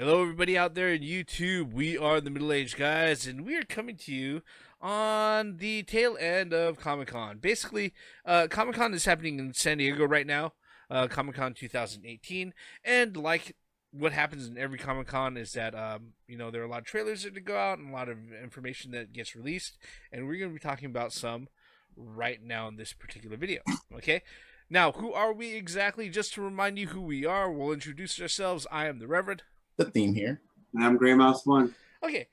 Hello, everybody out there in YouTube. We are the Middle Aged Guys, and we are coming to you on the tail end of Comic Con. Basically, Comic Con is happening in San Diego right now, Comic Con 2018. And like what happens in every Comic Con is that, there are a lot of trailers that go out and a lot of information that gets released. And we're going to be talking about some right now in this particular video. Okay? Now, who are we exactly? Just to remind you who we are, we'll introduce ourselves. I am the Reverend. The theme here. And I'm Gray Mouse One. Okay,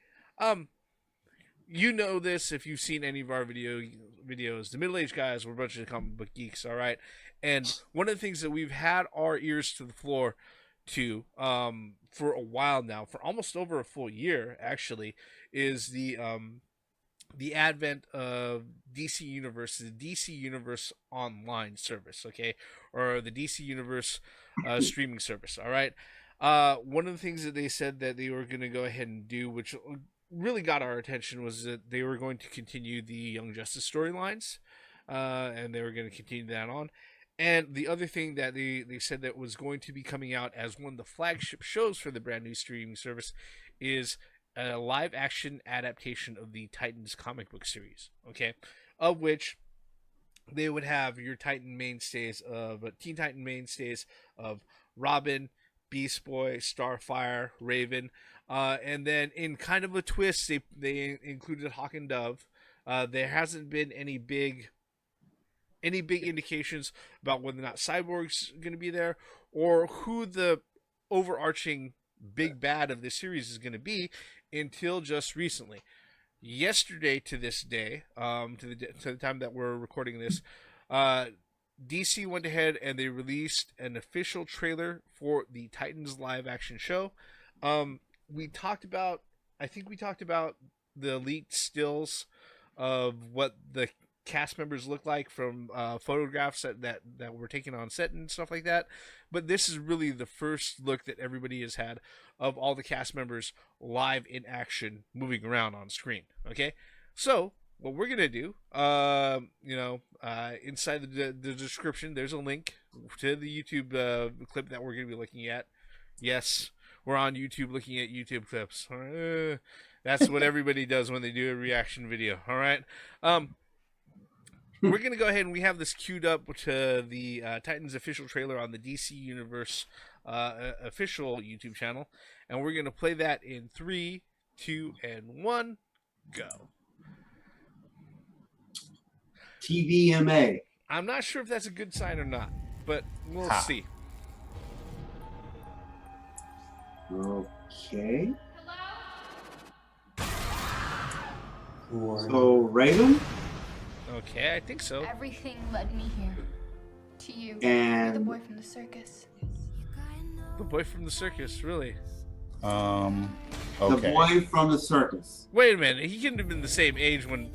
you know this if you've seen any of our videos. The middle-aged guys, we're a bunch of comic book geeks, all right. And one of the things that we've had our ears to the floor to for a while now, for almost over a full year actually, is the advent of DC Universe, the DC Universe online service, okay, or the DC Universe streaming service, all right. One of the things that they said that they were going to go ahead and do, which really got our attention, was that they were going to continue the Young Justice storylines, and they were going to continue that on. And the other thing that they said that was going to be coming out as one of the flagship shows for the brand new streaming service is a live action adaptation of the Titans comic book series, okay, of which they would have your Teen Titan mainstays of Robin, Beast Boy, Starfire, Raven, and then in kind of a twist, they included Hawk and Dove. There hasn't been any big indications about whether or not Cyborg's going to be there, or who the overarching big bad of this series is going to be, until just recently. Yesterday to this day, to the time that we're recording this, DC went ahead and they released an official trailer for the Titans live action show. I think we talked about the leaked stills of what the cast members look like from photographs that were taken on set and stuff like that. But this is really the first look that everybody has had of all the cast members live in action, moving around on screen. Okay, so what we're gonna do, inside the description, there's a link to the YouTube clip that we're gonna be looking at. Yes, we're on YouTube looking at YouTube clips. That's what everybody does when they do a reaction video. All right. We're gonna go ahead and we have this queued up to the Titans official trailer on the DC Universe official YouTube channel, and we're gonna play that in 3, 2, and 1, go. TVMA. I'm not sure if that's a good sign or not, but we'll see. Okay. Hello? So, Raven? Okay, I think so. Everything led me here. To you. And- You're the boy from the circus. The boy from the circus, really? Okay. The boy from the circus. Wait a minute, he couldn't have been the same age when...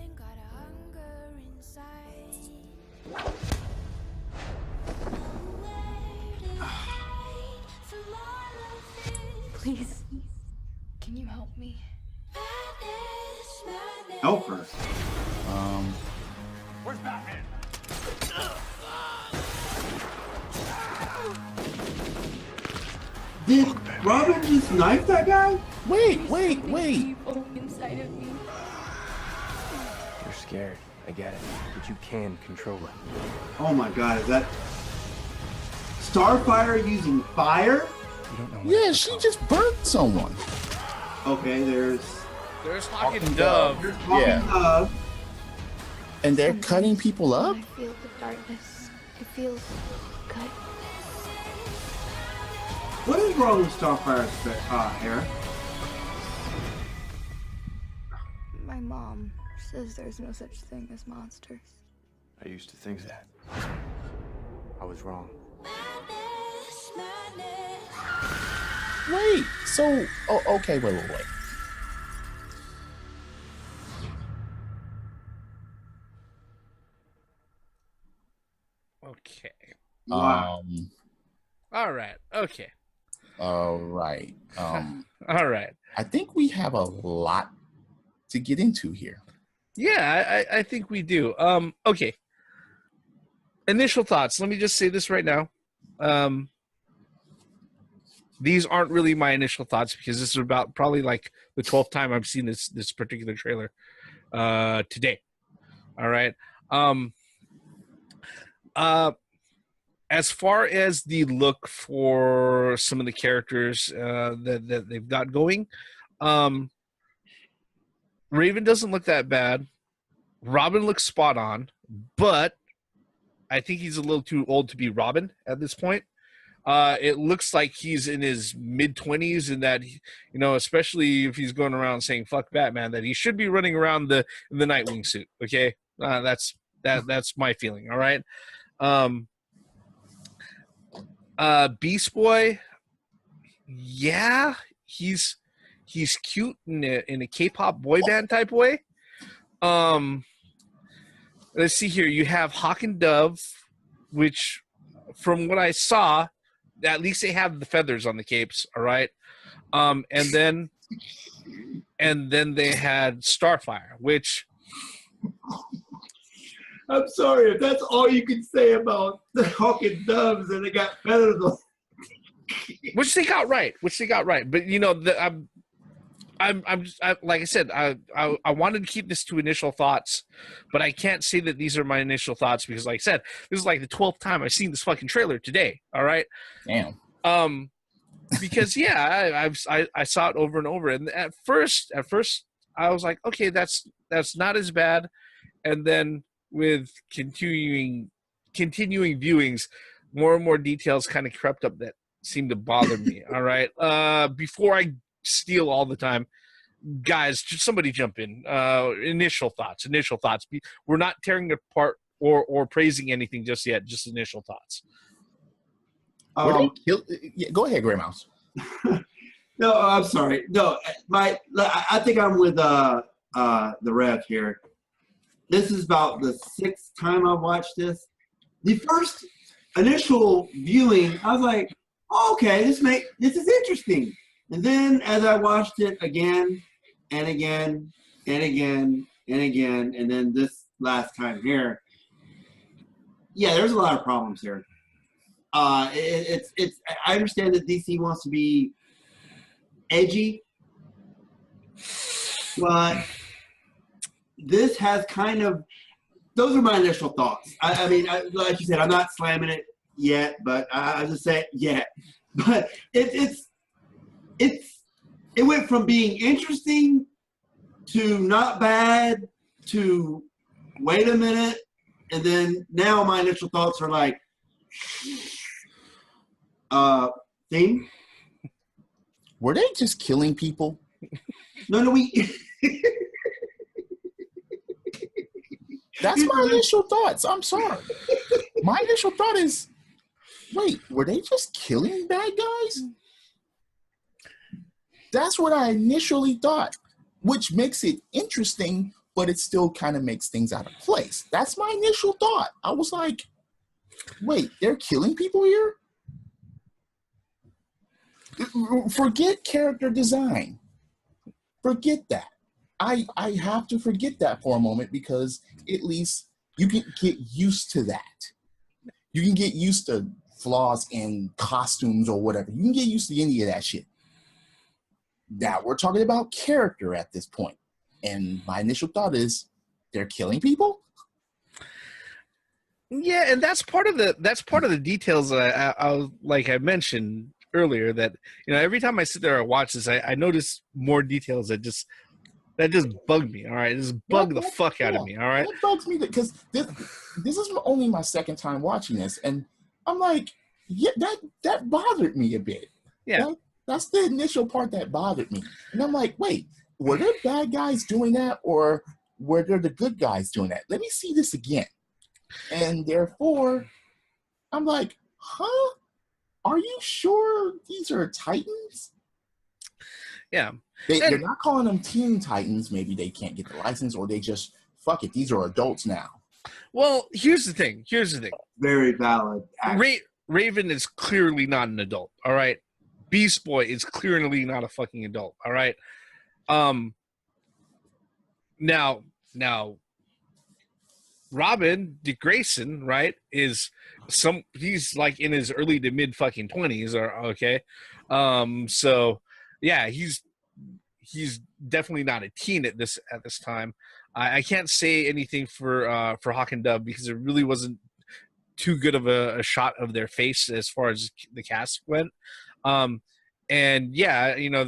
Please. Can you help me? Help her. Where's Batman? Did Robin just knife that guy? Wait. Evil inside of me. You're scared. I get it. But you can control it. Oh my god, is that Starfire using fire? You don't know what Yeah, it's she about. just burnt someone. Okay, there's There's Hawk and Dove. Yeah. Hawk And they're cutting people up? I feel the darkness. It feels good. What is wrong with Starfire's hair? My mom says there's no such thing as monsters. I used to think that. I was wrong. Wait. So, okay, wait. Okay. Wow. All right. Okay. All right. All right. I think we have a lot to get into here. Yeah, I think we do. Okay. Initial thoughts. Let me just say this right now. these aren't really my initial thoughts because this is about probably like the 12th time I've seen this particular trailer today. All right. As far as the look for some of the characters that they've got going, Raven doesn't look that bad. Robin looks spot on, but I think he's a little too old to be Robin at this point. It looks like he's in his mid-20s, and that, you know, especially if he's going around saying "fuck Batman," that he should be running around in the Nightwing suit. Okay, that's my feeling. All right. Beast Boy, yeah, he's cute in a K-pop boy band type way. Let's see here. You have Hawk and Dove, which, from what I saw, at least they have the feathers on the capes. All right. And then they had Starfire, which, I'm sorry if that's all you can say about the Hawk and Doves and they got feathers on. which they got right. But you know, like I said, I wanted to keep this to initial thoughts, but I can't say that these are my initial thoughts because, like I said, this is like the 12th time I've seen this fucking trailer today. All right. Damn. Because yeah, I saw it over and over, and at first I was like, okay, that's not as bad, and then with continuing viewings, more and more details kind of crept up that seemed to bother me. All right. Before I steal all the time, guys, just somebody jump in. Initial thoughts. We're not tearing it apart or praising anything just yet. Just initial thoughts. Yeah, go ahead, Gray Mouse. No, I'm sorry. No, I think I'm with the Rev here. This is about the 6th time I've watched this. The first initial viewing, I was like, oh, okay, this is interesting. And then as I watched it again and again and again and again, and then this last time here, yeah, there's a lot of problems here. I understand that DC wants to be edgy, but this has kind of, those are my initial thoughts. I mean, like you said, I'm not slamming it yet, but I just say yet. But it went from being interesting to not bad to wait a minute, and then now my initial thoughts are like, theme? Were they just killing people? No, we. That's my initial thoughts. I'm sorry. My initial thought is, wait, were they just killing bad guys? That's what I initially thought, which makes it interesting, but it still kind of makes things out of place. That's my initial thought. I was like, wait, they're killing people here? Forget character design. Forget that. I have to forget that for a moment because at least you can get used to that. You can get used to flaws in costumes or whatever. You can get used to any of that shit. Now we're talking about character at this point. And my initial thought is they're killing people? Yeah, and that's part of the details that I like I mentioned earlier, that, you know, every time I sit there and watch this, I notice more details that just bug me. All right, just bug the fuck out of me. All right, it bugs me because this is only my 2nd time watching this, and I'm like, yeah, that bothered me a bit. Yeah, that's the initial part that bothered me, and I'm like, wait, were there bad guys doing that, or were there the good guys doing that? Let me see this again. And therefore, I'm like, huh? Are you sure these are Titans? Yeah. They're not calling them Teen Titans. Maybe they can't get the license, or they just, fuck it, these are adults now. Well, here's the thing. Very valid. Raven is clearly not an adult, all right? Beast Boy is clearly not a fucking adult, all right? Now, Robin Dick Grayson, right, he's like in his early to mid fucking 20s, or okay. So yeah, he's definitely not a teen at this time. I can't say anything for Hawk and Dove because it really wasn't too good of a shot of their face as far as the cast went. And yeah, you know,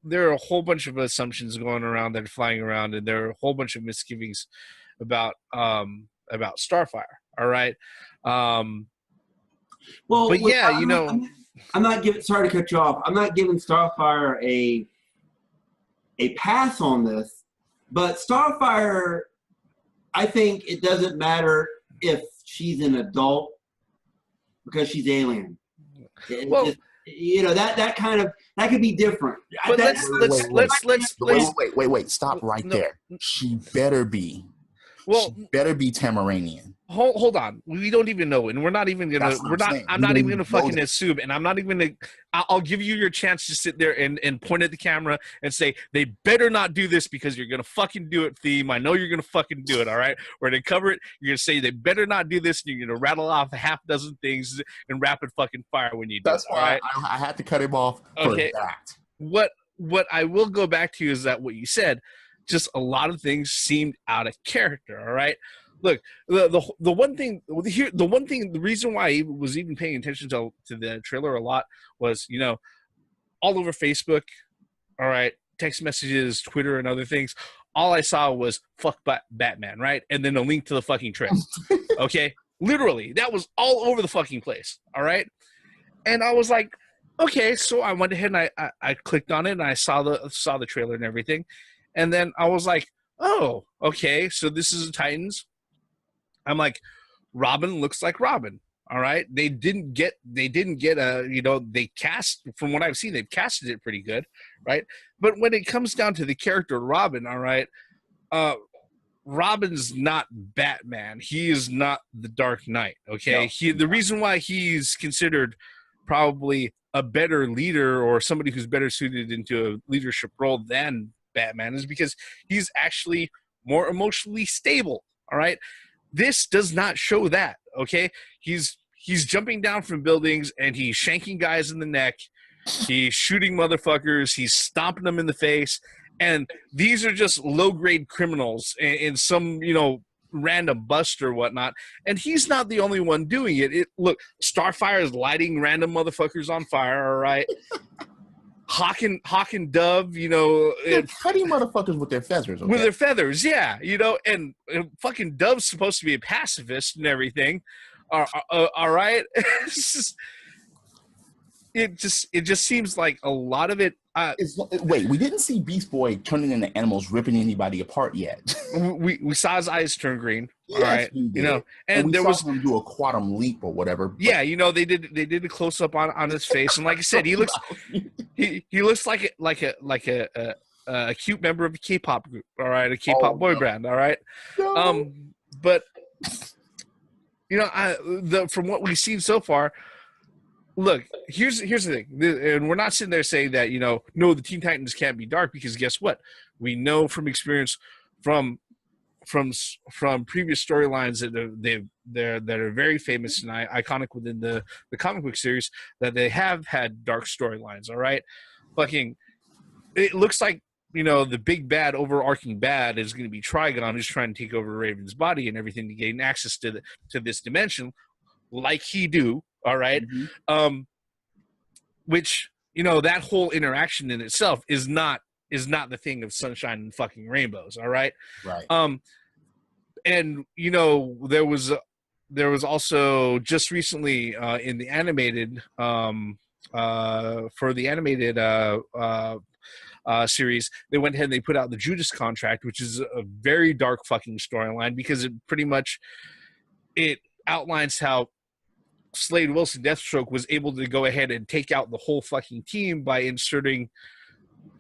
there are a whole bunch of assumptions going around that are flying around, and there are a whole bunch of misgivings about Starfire. All right. Well, But yeah, you I'm know, I'm not giving. Sorry to cut you off. I'm not giving Starfire a pass on this, but Starfire, I think it doesn't matter if she's an adult because she's alien. well, Just, you know, that kind of that could be different. but Wait. Stop right there. She better be. Well, she better be Tamaranian. Hold on. We don't even know, and we're not even gonna. I'm not even gonna fucking assume, and I'm not even gonna. I'll give you your chance to sit there and point at the camera and say they better not do this because you're gonna fucking do it, Theme. I know you're gonna fucking do it. All right, we're gonna cover it. You're gonna say they better not do this, and you're gonna rattle off a half dozen things in rapid fucking fire when you do. That's it, why all right? I had to cut him off for that. What I will go back to is that what you said, just a lot of things seemed out of character. All right. Look, the one thing here, the reason why I was even paying attention to the trailer a lot was, you know, all over Facebook, all right, text messages, Twitter, and other things. All I saw was "fuck Batman," right, and then a link to the fucking trailer. Okay, literally, that was all over the fucking place. All right, and I was like, okay, so I went ahead and I clicked on it and I saw the trailer and everything, and then I was like, oh, okay, so this is the Titans. I'm like, Robin looks like Robin. All right. They didn't get a, you know, they cast, from what I've seen, they've casted it pretty good. Right. But when it comes down to the character Robin, all right, Robin's not Batman. He is not the Dark Knight. Okay. The reason why he's considered probably a better leader or somebody who's better suited into a leadership role than Batman is because he's actually more emotionally stable. All right. This does not show that, okay? He's jumping down from buildings and he's shanking guys in the neck. He's shooting motherfuckers. He's stomping them in the face. And these are just low-grade criminals in some, you know, random bust or whatnot. And he's not the only one doing it. Look, Starfire is lighting random motherfuckers on fire, all right? Hawk and Dove, you know, they're cutting motherfuckers with their feathers. Okay? With their feathers, yeah, you know, and fucking Dove's supposed to be a pacifist and everything. All right, it just seems like a lot of it. Wait, we didn't see Beast Boy turning into animals, ripping anybody apart yet. we saw his eyes turn green. Yes, all right, we did. You know, and we saw him do a quantum leap or whatever. Yeah, you know, they did a close up on his face, and like I said, he looks like a cute member of a K-pop group. All right, a K-pop boy band. All right, no. But you know, from what we've seen so far. Look, here's the thing, and we're not sitting there saying that, you know, no, the Teen Titans can't be dark, because guess what? We know from experience from previous storylines that are very famous and iconic within the comic book series that they have had dark storylines. All right, fucking, it looks like, you know, the big bad, overarching bad is going to be Trigon, who's trying to take over Raven's body and everything to gain access to this dimension, like he do. All right. Mm-hmm. Which, you know, that whole interaction in itself is not the thing of sunshine and fucking rainbows. All right. Right. And you know, there was also just recently in the animated for the animated series, they went ahead and they put out the Judas Contract, which is a very dark fucking storyline, because it pretty much outlines how Slade Wilson, Deathstroke, was able to go ahead and take out the whole fucking team by inserting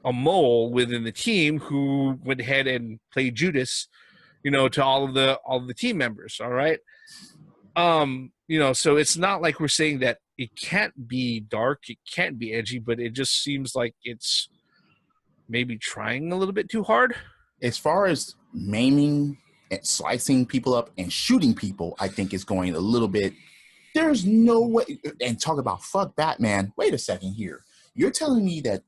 a mole within the team who went ahead and played Judas, you know, to all of the team members. All right. You know, so it's not like we're saying that it can't be dark, it can't be edgy, but it just seems like it's maybe trying a little bit too hard. As far as maiming and slicing people up and shooting people, I think it's going a little bit There's no way. And talk about fuck Batman. Wait a second here. You're telling me that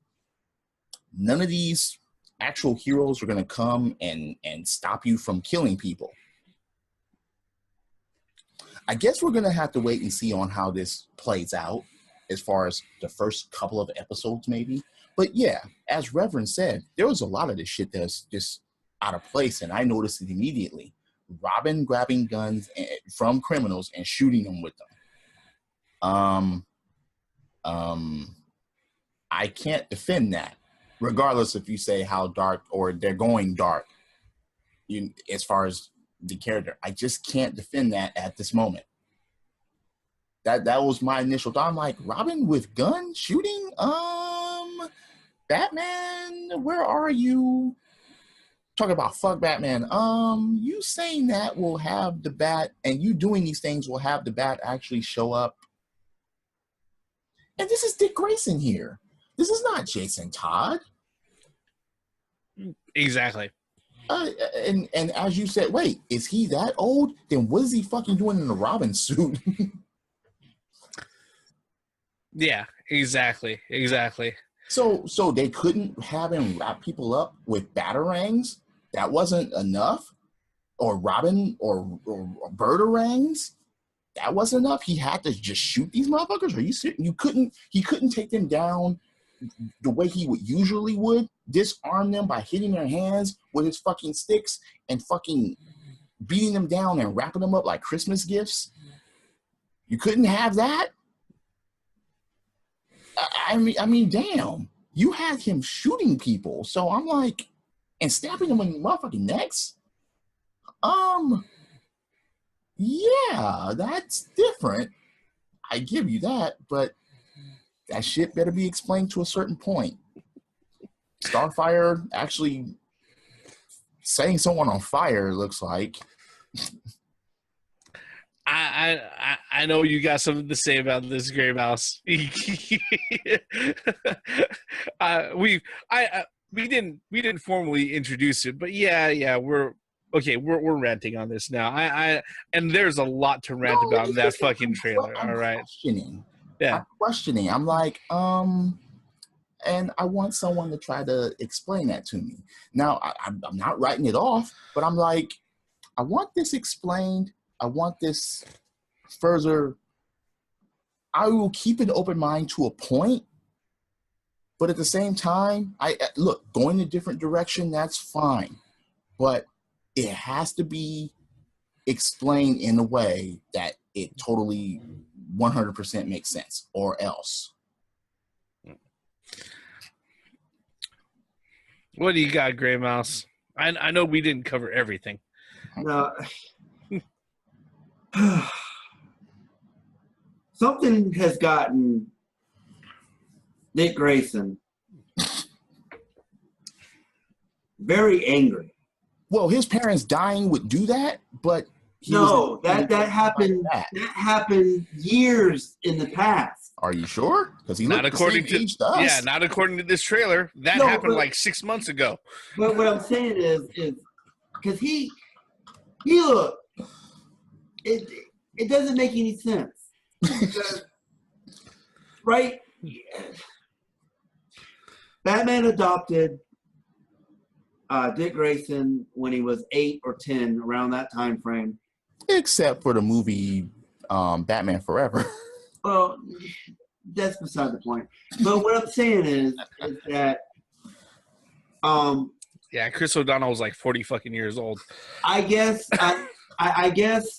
none of these actual heroes are going to come and stop you from killing people? I guess we're going to have to wait and see on how this plays out as far as the first couple of episodes, maybe. But yeah, as Reverend said, there was a lot of this shit that's just out of place, and I noticed it immediately. Robin grabbing guns from criminals and shooting them with them. I can't defend that, regardless if you say how dark or they're going dark. As far as the character, I just can't defend that at this moment. That was my initial thought. I'm like, Robin with gun shooting? Batman, where are you? Talk about fuck Batman. You saying that will have the bat, and you doing these things will have the bat actually show up. And this is Dick Grayson here. This is not Jason Todd. Exactly. And as you said, wait, is he that old? Then what is he fucking doing in a Robin suit? Yeah, exactly. So they couldn't have him wrap people up with batarangs? That wasn't enough? Or Robin or Birdarangs? That wasn't enough? He had to just shoot these motherfuckers? Are you serious? He couldn't take them down the way he usually would, disarm them by hitting their hands with his fucking sticks and fucking beating them down and wrapping them up like Christmas gifts? You couldn't have that? I mean, damn. You had him shooting people, so I'm like, and stabbing them in the motherfucking necks? Yeah, that's different. I give you that, but that shit better be explained to a certain point. Starfire actually setting someone on fire looks like. I know you got something to say about this, Gray Mouse. We didn't formally introduce it, but yeah, we're ranting on this now. And there's a lot to rant about in that fucking trailer. All right. I'm questioning. I'm like, and I want someone to try to explain that to me. Now, I'm not writing it off, but I'm like, I want this explained. I want this further. I will keep an open mind to a point, but at the same time, look, going a different direction, that's fine. But it has to be explained in a way that it totally 100% makes sense, or else. What do you got, Gray Mouse? I know we didn't cover everything. No. Something has gotten Dick Grayson very angry. Well, his parents dying would do that, but no, that happened. That happened years in the past. Are you sure? Because he not looked according the same age to us. Yeah, not according to this trailer. That happened like 6 months ago. But what I'm saying is because he looked. It doesn't make any sense. Because, right? Batman adopted Dick Grayson when he was 8 or 10, around that time frame. Except for the movie Batman Forever. Well, that's beside the point. But what I'm saying is that yeah, Chris O'Donnell was like 40 fucking years old. I guess I guess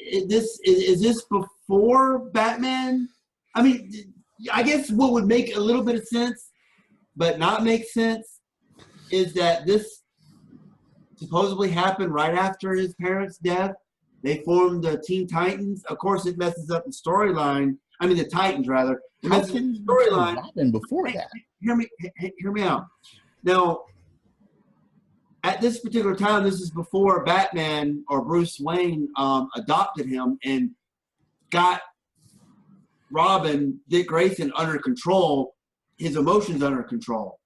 is this before Batman? I mean, I guess what would make a little bit of sense, but not make sense, is that this supposedly happened right after his parents' death. They formed the Teen Titans. Of course, it messes up the storyline. I mean, the Titans, rather. It messes up the storyline. Happened before that. Hear me out. Now, at this particular time, this is before Batman or Bruce Wayne adopted him and got Robin, Dick Grayson, under control, his emotions under control.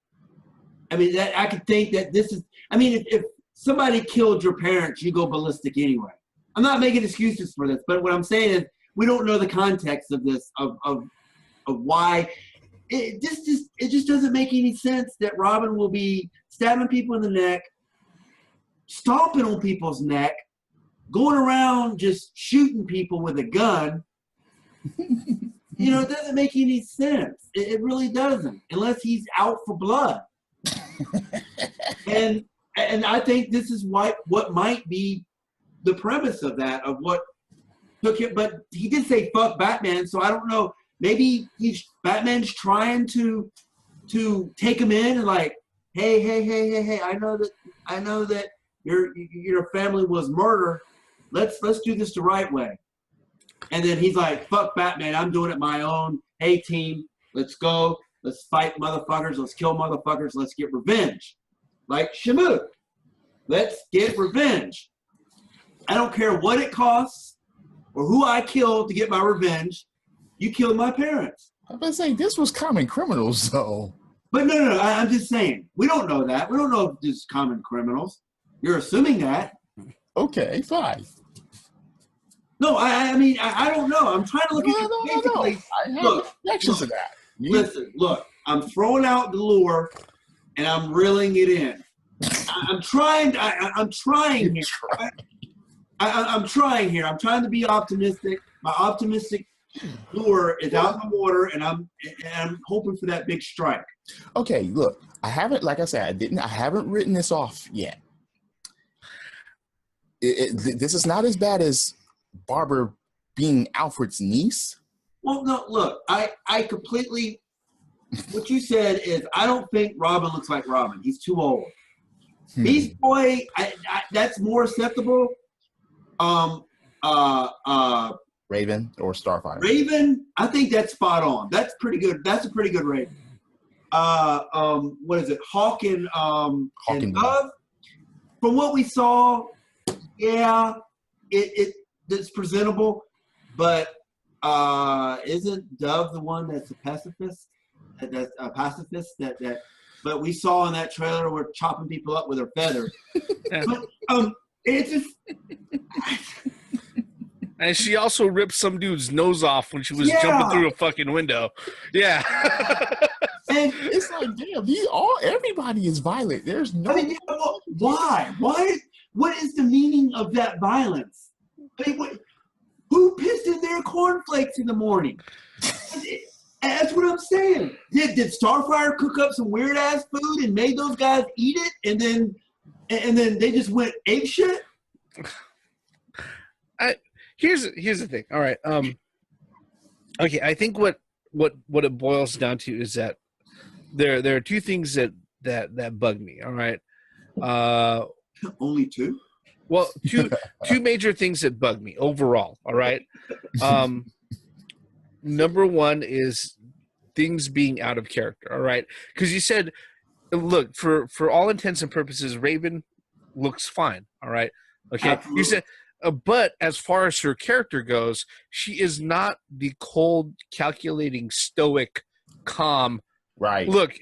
I mean, that I could think that this is. I mean, if somebody killed your parents, you go ballistic anyway. I'm not making excuses for this, but what I'm saying is we don't know the context of this, of why. It just doesn't make any sense that Robin will be stabbing people in the neck, stomping on people's neck, going around just shooting people with a gun. You know, it doesn't make any sense. It really doesn't, unless he's out for blood. and I think this is what might be the premise of that, of what took it. But he did say fuck Batman, so I don't know. Maybe Batman's trying to take him in and like, hey, I know that your family was murder. Let's do this the right way. And then he's like, fuck Batman, I'm doing it my own. Hey team, let's go. Let's fight motherfuckers. Let's kill motherfuckers. Let's get revenge. Like Shamu. Let's get revenge. I don't care what it costs or who I killed to get my revenge. You killed my parents. I'm going to say, this was common criminals, though. But no, I'm just saying. We don't know that. We don't know if this is common criminals. You're assuming that. Okay, fine. No, I mean, I don't know. I'm trying to look at it. No. I have objections to that. Listen, look. I'm throwing out the lure, and I'm reeling it in. I'm trying here. I'm trying here. I'm trying to be optimistic. My optimistic lure is out in the water, and I'm hoping for that big strike. Okay, look, I haven't, like I said, I haven't written this off yet. This is not as bad as Barbara being Alfred's niece. Well, no, look, I completely, what you said is, I don't think Robin looks like Robin. He's too old. Beast Boy, that's more acceptable. Raven or Starfire? Raven, I think that's spot on. That's pretty good. That's a pretty good Raven. What is it? Hawk and Dove. From what we saw, yeah, it's presentable, but isn't Dove the one that's a pacifist? That's a pacifist that. But we saw in that trailer we're chopping people up with her feathers. But it's just. And she also ripped some dude's nose off when she was jumping through a fucking window. Yeah. And it's like, damn, everybody is violent. There's no. I mean, why? What is the meaning of that violence? I mean, who pissed in their cornflakes in the morning? That's what I'm saying. Did Starfire cook up some weird ass food and made those guys eat it, and then they just went apeshit? Here's the thing. All right. Okay. I think what it boils down to is that there are two things that bug me. All right. Only two? Well, two major things that bug me overall. All right. Number one is things being out of character. All right. Because you said, look, for all intents and purposes, Raven looks fine. All right. Okay. Absolutely. You said. But as far as her character goes, she is not the cold, calculating, stoic, calm. Right. Look,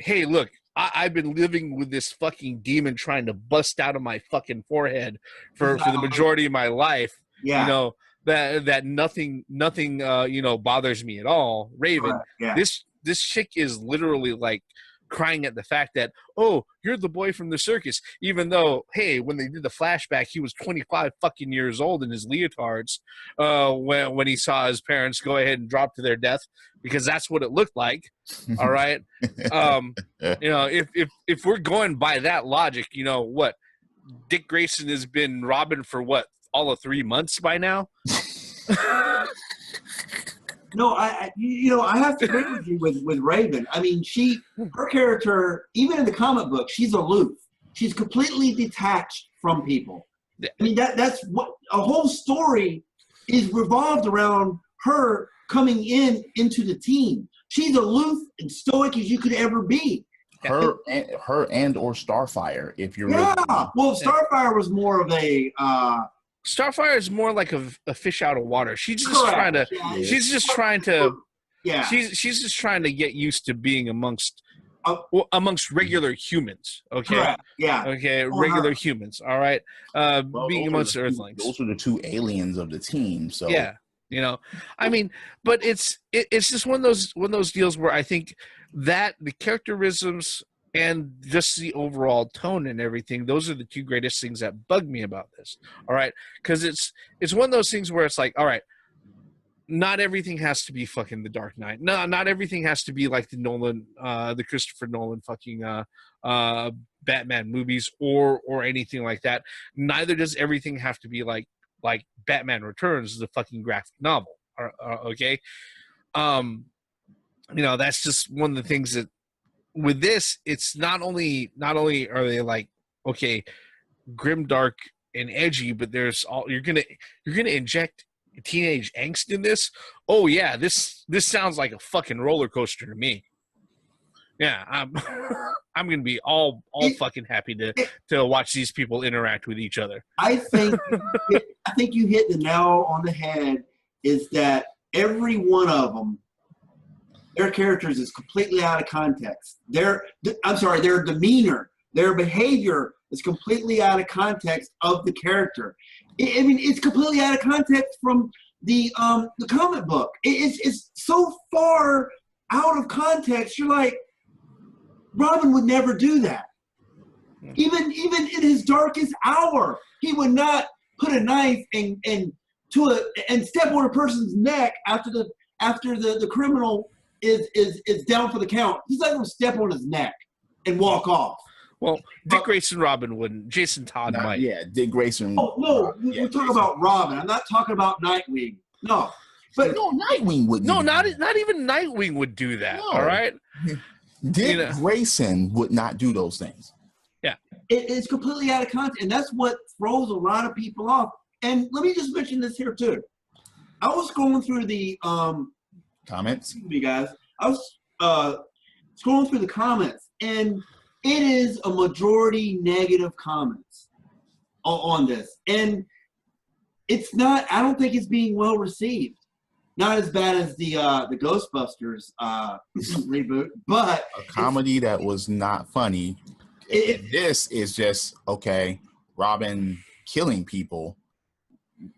I've been living with this fucking demon trying to bust out of my fucking forehead for the majority of my life. Yeah. You know, that nothing bothers me at all. Raven, yeah. This chick is literally like crying at the fact that, oh, you're the boy from the circus, even though, hey, when they did the flashback, he was 25 fucking years old in his leotards when he saw his parents go ahead and drop to their death, because that's what it looked like. All right. If we're going by that logic, you know what, Dick Grayson has been Robin for what, all of 3 months by now. No, I have to agree with you with Raven. I mean, her character, even in the comic book, she's aloof. She's completely detached from people. I mean, that's what a whole story is revolved around her coming into the team. She's aloof and stoic as you could ever be. Her and or Starfire, if you're well, Starfire was more of a. Starfire is more like a fish out of water. She's just trying to. Yeah. She's just trying to. Yeah. She's just trying to get used to being amongst well, amongst regular humans. Okay. Correct. Yeah. Okay, Or regular her. humans. All right, Well, being amongst Earthlings. those are the two aliens of the team. So Yeah, you know, I mean, but it's just one of those deals where I think that the characterisms and just the overall tone and everything, those are the two greatest things that bug me about this. All right, because it's one of those things where it's like, all right, not everything has to be fucking the Dark Knight. No, not everything has to be like the Christopher Nolan fucking Batman movies or anything like that. Neither does everything have to be like Batman Returns, the fucking graphic novel. Okay, that's just one of the things that with this, it's not only are they like okay, grim, dark, and edgy, but there's all you're gonna inject teenage angst in this. Oh yeah, this sounds like a fucking roller coaster to me. Yeah, I'm gonna be all fucking happy to watch these people interact with each other. I think you hit the nail on the head. Is that every one of them? Their characters is completely out of context. Their demeanor, their behavior is completely out of context of the character. I mean, it's completely out of context from the comic book. It's so far out of context. You're like, Robin would never do that. Even in his darkest hour, he would not put a knife and step on a person's neck after the criminal is down for the count. He's not going to step on his neck and walk off. Well, Dick Grayson Robin wouldn't. Jason Todd might. Yeah, Dick Grayson. Oh no, we're talking about Robin. I'm not talking about Nightwing. No, but no, Nightwing wouldn't. No, not even Nightwing would do that. No. All right, Dick Grayson would not do those things. Yeah, it's completely out of context, and that's what throws a lot of people off. And let me just mention this here too. I was going through the comments. Excuse me, guys. I was scrolling through the comments, and it is a majority negative comments on this, and it's not. I don't think it's being well received. Not as bad as the Ghostbusters reboot, but a comedy that was not funny. This is just okay. Robin killing people,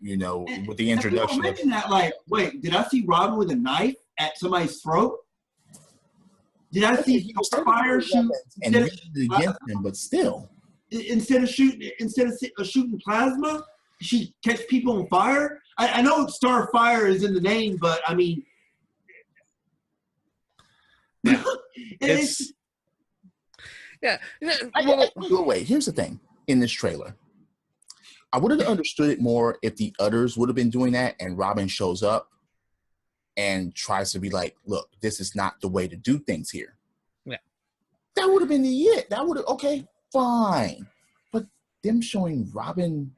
with the introduction. People mention that, like, wait, did I see Robin with a knife at somebody's throat? Did I see fire shoot and against him? But still, instead of shooting plasma, she catch people on fire. I know Starfire is in the name, but I mean, it's yeah. Wait, here's the thing. In this trailer, I would have understood it more if the others would have been doing that, and Robin shows up and tries to be like, "Look, this is not the way to do things here." Yeah, that would have been it. That would have okay, fine. But them showing Robin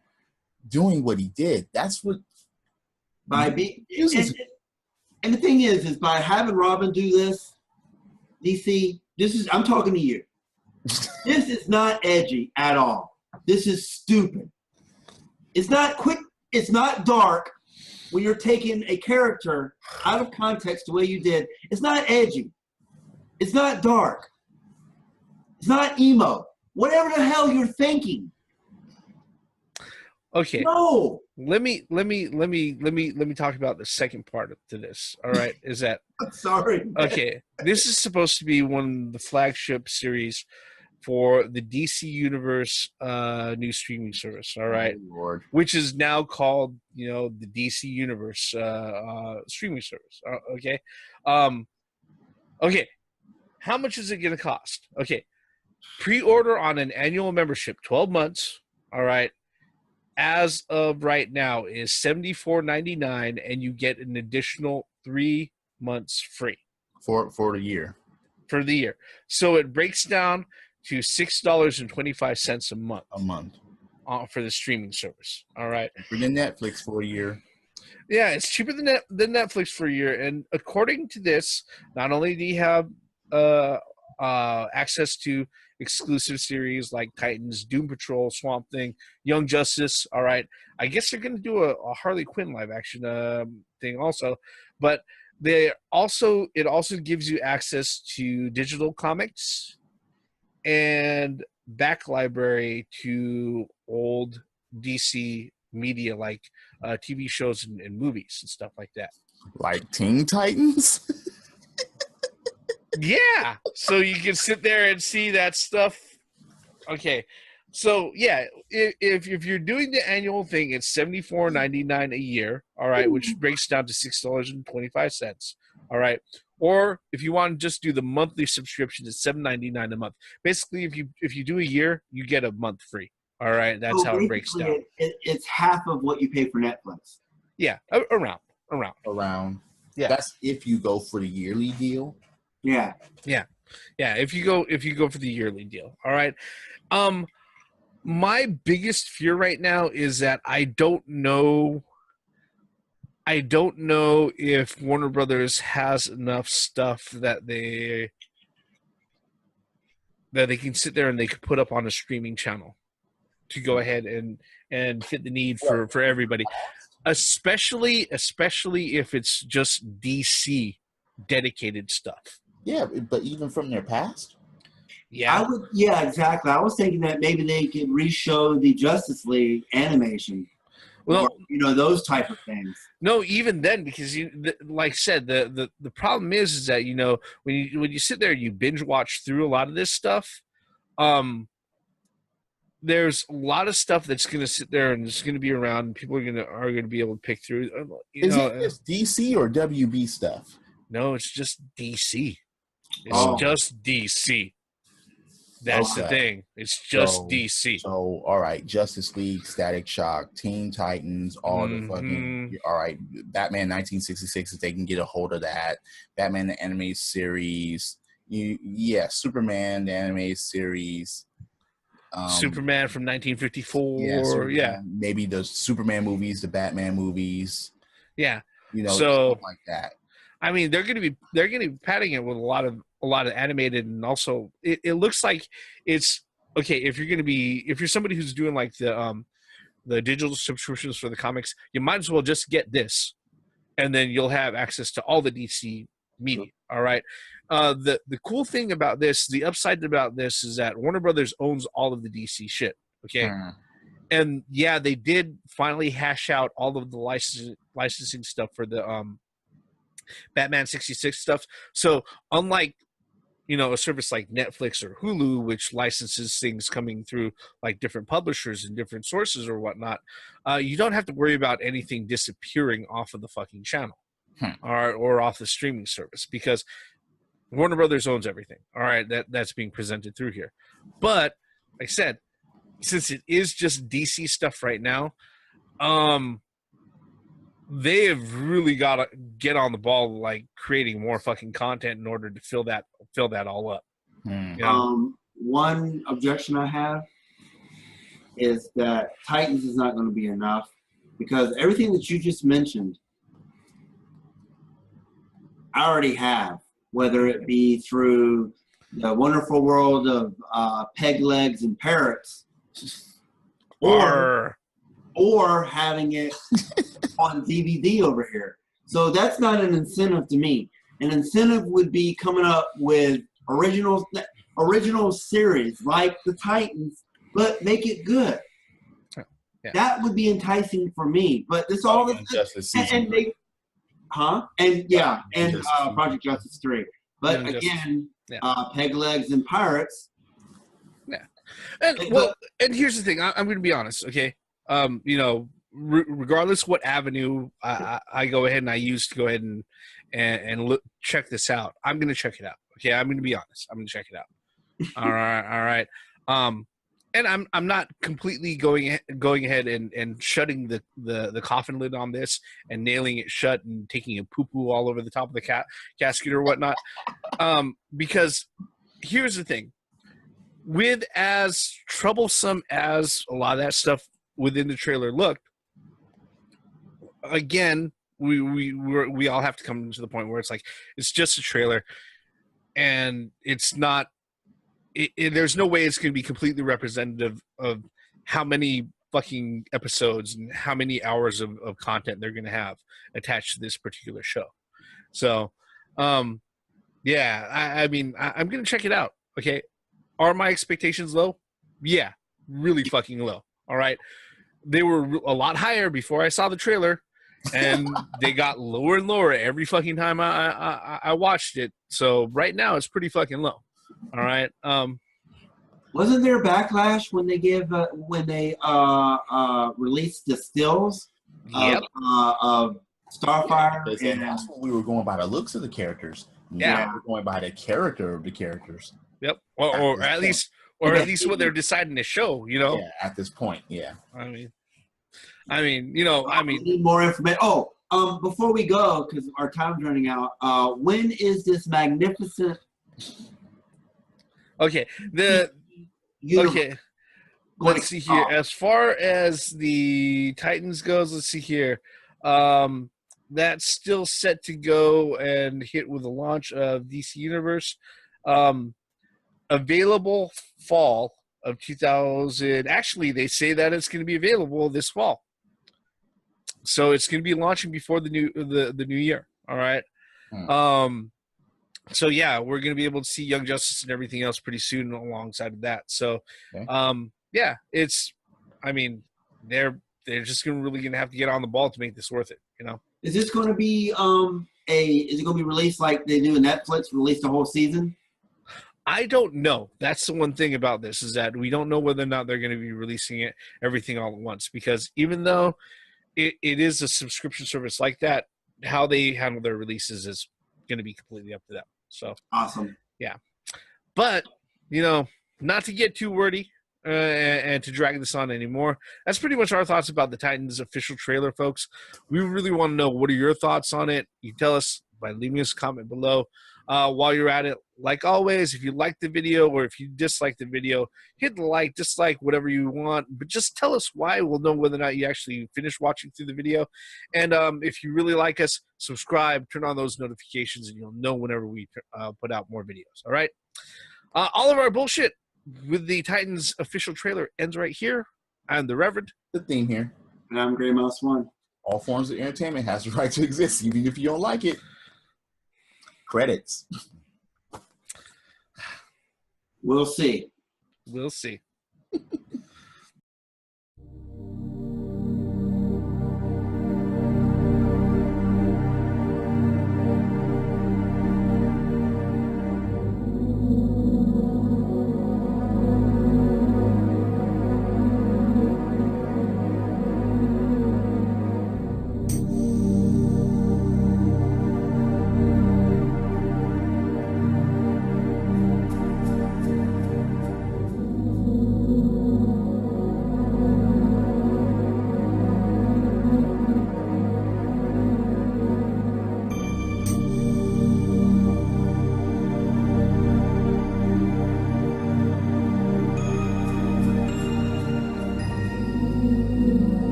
doing what he did—that's what. And the thing is by having Robin do this, DC, I'm talking to you. This is not edgy at all. This is stupid. It's not quick. It's not dark when you're taking a character out of context the way you did. It's not edgy. It's not dark. It's not emo. Whatever the hell you're thinking. Okay. No. Let me talk about the second part to this. All right, is that I'm sorry. Okay, this is supposed to be one of the flagship series for the DC Universe new streaming service. All right, Lord. Which is now called the DC Universe streaming service. Okay, okay. How much is it going to cost? Okay, pre-order on an annual membership, 12 months. All right. As of right now is $74.99, and you get an additional 3 months free for the year. For the year, so it breaks down to $6.25 a month. A month for the streaming service. All right, for the Netflix for a year. Yeah, it's cheaper than Netflix for a year, and according to this, not only do you have access to exclusive series like Titans, Doom Patrol, Swamp Thing, Young Justice. All right, I guess they're going to do a Harley Quinn live action thing also, but it also gives you access to digital comics and back library to old DC media like TV shows and movies and stuff like that. Like Teen Titans. Yeah, so you can sit there and see that stuff. Okay, so yeah, if you're doing the annual thing, it's $74.99 a year. All right, which breaks down to $6.25. All right, or if you want to just do the monthly subscription, it's $7.99 a month. Basically, if you do a year, you get a month free. All right, that's how it breaks down. It's half of what you pay for Netflix. Yeah, around. Yeah, That's if you go for the yearly deal. Yeah. If you go for the yearly deal. All right. My biggest fear right now is that I don't know if Warner Brothers has enough stuff that they can sit there and they could put up on a streaming channel to go ahead and fit the need for everybody, especially if it's just DC dedicated stuff. Yeah, but even from their past. Yeah, Yeah, exactly. I was thinking that maybe they could re-show the Justice League animation. well, Or, those type of things. no, even then, because like I said, the problem is that when you sit there and you binge watch through a lot of this stuff, there's a lot of stuff that's going to sit there and it's going to be around, and people are going to be able to pick through. Is it just DC or WB stuff? No, it's just DC. It's just DC. That's the thing. It's just DC. So, all right, Justice League, Static Shock, Teen Titans, all the fucking. All right, Batman 1966, if they can get a hold of that. Batman the Animated Series. Superman the Animated Series. Superman from 1954. Yeah. Maybe the Superman movies, the Batman movies. Yeah. So like that. I mean, they're going to be padding it with a lot of animated, and also it looks like it's okay if you're somebody who's doing like the digital subscriptions for the comics, you might as well just get this, and then you'll have access to all the DC media. All right. The cool thing about this, the upside about this, is that Warner Brothers owns all of the DC shit. Okay. And yeah, they did finally hash out all of the licensing stuff for the Batman 66 stuff. So unlike a service like Netflix or Hulu, which licenses things coming through like different publishers and different sources or whatnot, you don't have to worry about anything disappearing off of the fucking channel or off the streaming service, because Warner Brothers owns everything. All right, that's being presented through here. But like I said, since it is just DC stuff right now, they have really got to get on the ball, like creating more fucking content in order to fill that all up. One objection I have is that Titans is not going to be enough, because everything that you just mentioned, I already have, whether it be through the wonderful world of peg legs and parrots, or having it on DVD over here. So that's not an incentive to me. An incentive would be coming up with original series like the Titans, but make it good. Yeah. That would be enticing for me. But this all this and Project Justice 3. But again, peg legs and pirates. Yeah. And here's the thing. I'm going to be honest, okay? Regardless what avenue I go ahead and I use to go ahead and check this out, I'm going to check it out. Okay, I'm going to be honest. I'm going to check it out. All right. And I'm not completely going ahead and shutting the coffin lid on this and nailing it shut and taking a poo-poo all over the top of the casket or whatnot. Because here's the thing. With as troublesome as a lot of that stuff within the trailer looked, again, we all have to come to the point where it's like, it's just a trailer, and it's not. There's no way it's going to be completely representative of how many fucking episodes and how many hours of content they're going to have attached to this particular show. So, yeah, I mean, I'm gonna check it out. Okay, are my expectations low? Yeah, really fucking low. All right, they were a lot higher before I saw the trailer, and they got lower and lower every fucking time I watched it. So right now it's pretty fucking low. All right. Wasn't there backlash when they released the stills Yep. of Starfire? Because And that's what we were going by the looks of the characters. Yeah. Now we're going by the character of the characters. Yep. Or At at this least, or at least what they're deciding to show. You know. Yeah, at this point, yeah. I mean, you know, I we mean, need more information. Oh, before we go, because our time's running out. When is this magnificent? okay. universe Okay. going Let's to see here. start? As far as the Titans goes, let's see here. That's still set to go and hit with the launch of DC Universe. Available fall of 2000. Actually, they say that it's going to be available this fall. So it's going to be launching before the new year. All right. So yeah, we're going to be able to see Young Justice and everything else pretty soon alongside of that. So, Okay. yeah, it's. I mean, they're just really going to have to get on the ball to make this worth it. You know. Is this going to be is it going to be released like they do in Netflix, release the whole season? I don't know. That's the one thing about this is that we don't know whether or not they're going to be releasing everything all at once. Because even though it is a subscription service like that, how they handle their releases is going to be completely up to them. So Awesome. yeah, but you know, not to get too wordy and to drag this on anymore. That's pretty much our thoughts about the Titans official trailer, folks. We really want to know what are your thoughts on it. You tell us by leaving us a comment below. While you're at it, like always, if you like the video or if you dislike the video, hit the like, dislike, whatever you want. But just tell us why. We'll know whether or not you actually finished watching through the video. And if you really like us, subscribe, turn on those notifications, and you'll know whenever we put out more videos. All right? All of our bullshit with the Titans official trailer ends right here. I'm the Reverend. The theme here. And I'm Gray Mouse One. All forms of entertainment has the right to exist, even if you don't like it. Credits. We'll see. We'll see.